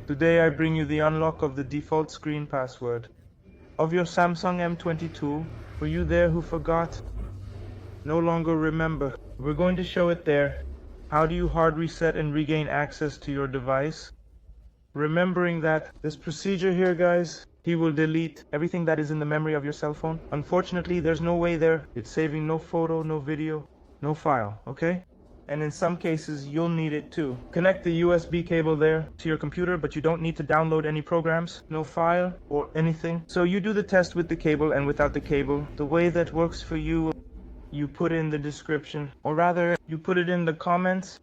Today I bring you the unlock of the default screen password of your Samsung M22. For you there who forgot, no longer remember, we're going to show it there. How do you hard reset and regain access to your device? Remembering that this procedure here, guys, he will delete everything that is in the memory of your cell phone. Unfortunately, there's no way there. It's saving no photo, no video, no file, okay? And in some cases, you'll need it too. Connect the USB cable there to your computer, but you don't need to download any programs, no file or anything. So you do the test with the cable and without the cable. The way that works for you, you put in the description, or rather, you put it in the comments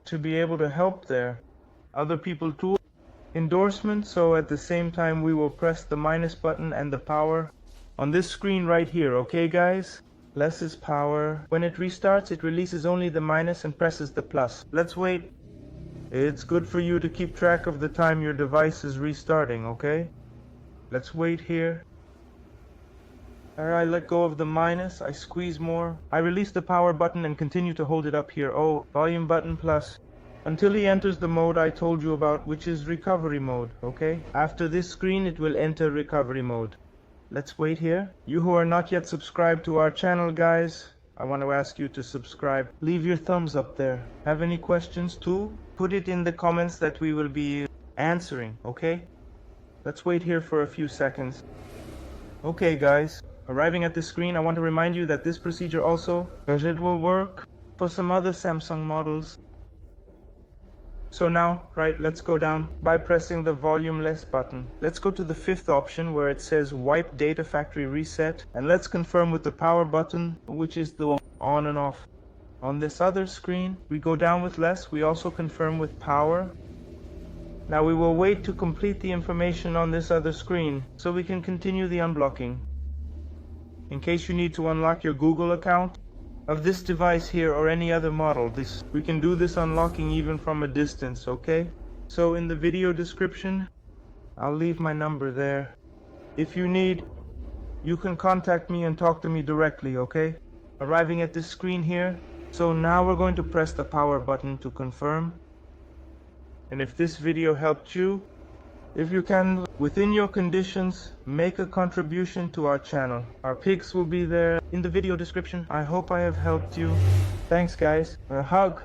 to be able to help there. Other people too. Endorsement, so at the same time we will press the minus button and the power on this screen right here, okay guys? Less is power. When it restarts, it releases only the minus and presses the plus. Let's wait. It's good for you to keep track of the time your device is restarting, okay? Let's wait here. Alright, let go of the minus. I squeeze more. I release the power button and continue to hold it up here. Oh, volume button plus. Until he enters the mode I told you about, which is recovery mode, okay? After this screen, it will enter recovery mode. Let's wait here. You who are not yet subscribed to our channel, guys, I want to ask you to subscribe. Leave your thumbs up there. Have any questions too? Put it in the comments that we will be answering, okay? Let's wait here for a few seconds. Okay, guys. Arriving at this screen, I want to remind you that this procedure also, because it will work for some other Samsung models. So now, right, let's go down by pressing the volume less button. Let's go to the fifth option where it says wipe data factory reset, and let's confirm with the power button, which is the on and off. On this other screen, we go down with less, we also confirm with power. Now we will wait to complete the information on this other screen so we can continue the unblocking. In case you need to unlock your Google account of this device here or any other model, we can do this unlocking even from a distance, okay? So in the video description, I'll leave my number there. If you need, you can contact me and talk to me directly, okay? Arriving at this screen here, so now we're going to press the power button to confirm. And if this video helped you, if you can, within your conditions, make a contribution to our channel. Our pics will be there in the video description. I hope I have helped you. Thanks guys. A hug.